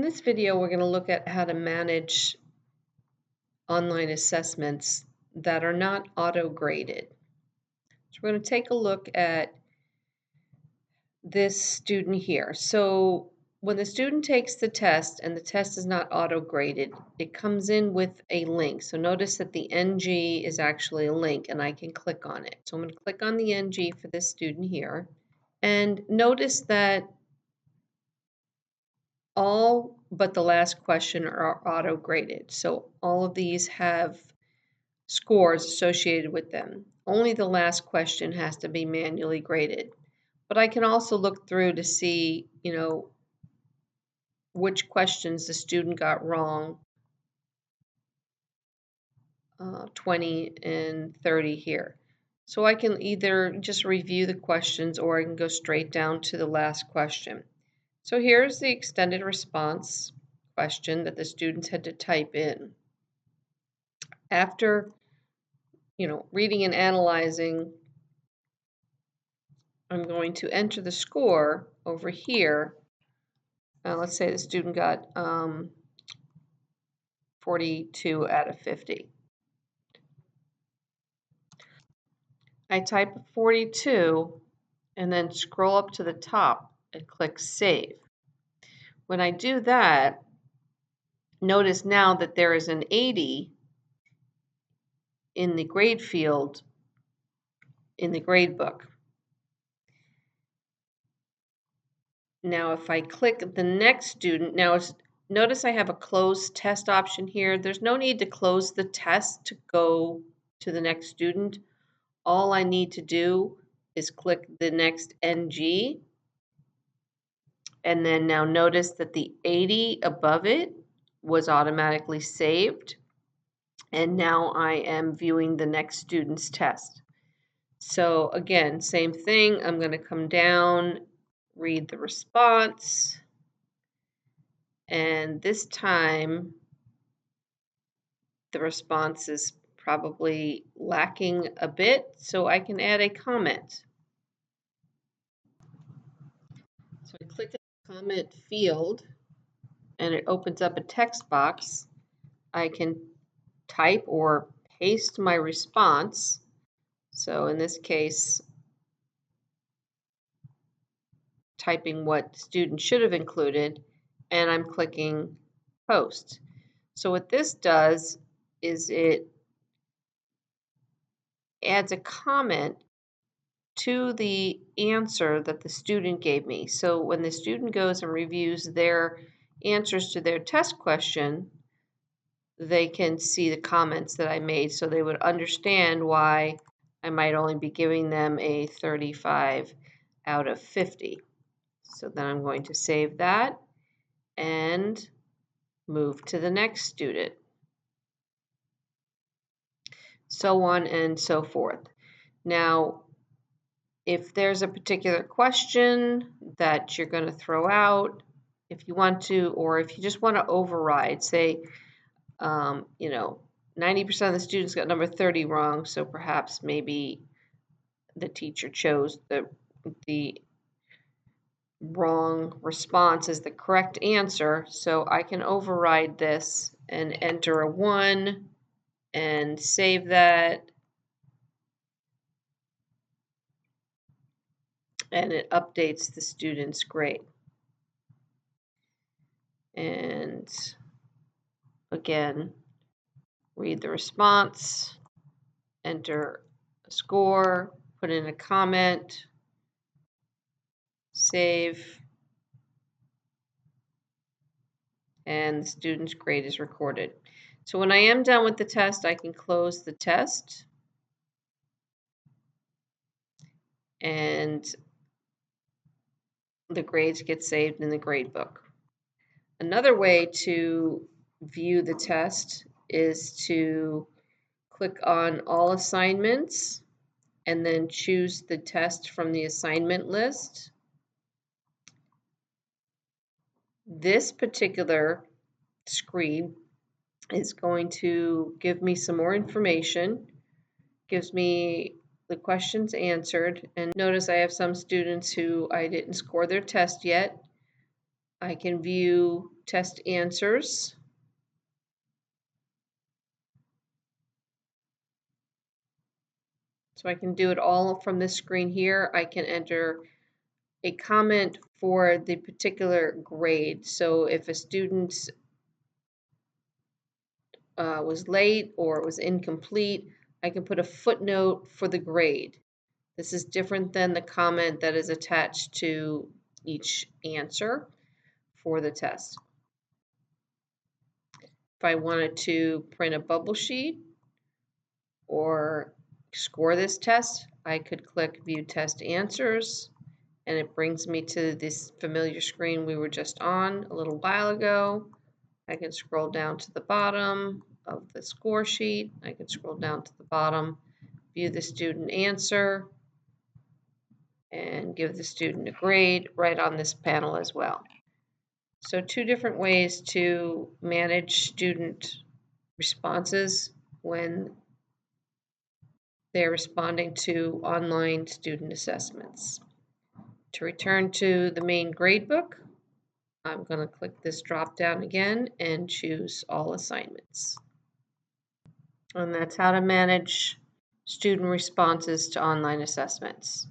In this video, we're going to look at how to manage online assessments that are not auto-graded. So we're going to take a look at this student here. So when the student takes the test and the test is not auto-graded, it comes in with a link. So notice that the NG is actually a link and I can click on it. So I'm going to click on the NG for this student here. And notice that all but the last question are auto-graded. So all of these have scores associated with them. Only the last question has to be manually graded. But I can also look through to see, which questions the student got wrong, 20 and 30 here. So I can either just review the questions or I can go straight down to the last question. So here's the extended response question that the students had to type in. After, reading and analyzing, I'm going to enter the score over here. Let's say the student got 42 out of 50. I type 42 and then scroll up to the top and click Save. When I do that, notice now that there is an 80 in the grade field in the gradebook. Now if I click the next student, notice I have a close test option here. There's no need to close the test to go to the next student. All I need to do is click the next NG. And then now notice that the 80 above it was automatically saved. And now I am viewing the next student's test. So again, same thing. I'm going to come down, read the response. And this time, the response is probably lacking a bit, so I can add a comment. So I click the comment field, and it opens up a text box. I can type or paste my response. So in this case, typing what student should have included, and I'm clicking post. So what this does is it adds a comment to the answer that the student gave me. So when the student goes and reviews their answers to their test question, they can see the comments that I made, so they would understand why I might only be giving them a 35 out of 50. So then I'm going to save that and move to the next student. So on and so forth. Now, if there's a particular question that you're going to throw out, if you want to, or if you just want to override, say, 90% of the students got number 30 wrong, so perhaps maybe the teacher chose the wrong response as the correct answer, so I can override this and enter a 1 and save that. And it updates the student's grade. And again, read the response, enter a score, put in a comment, save, and the student's grade is recorded. So when I am done with the test, I can close the test and the grades get saved in the gradebook. Another way to view the test is to click on all assignments and then choose the test from the assignment list. This particular screen is going to give me some more information, gives me the questions answered, and notice I have some students who I didn't score their test yet, I can view test answers. So I can do it all from this screen here. I can enter a comment for the particular grade. So if a student was late or was incomplete, I can put a footnote for the grade. This is different than the comment that is attached to each answer for the test. If I wanted to print a bubble sheet or score this test, I could click View Test Answers, and it brings me to this familiar screen we were just on a little while ago. I can scroll down to the bottom of the score sheet. I can scroll down to the bottom, view the student answer, and give the student a grade right on this panel as well. So two different ways to manage student responses when they're responding to online student assessments. To return to the main gradebook, I'm going to click this drop down again and choose all assignments. And that's how to manage student responses to online assessments.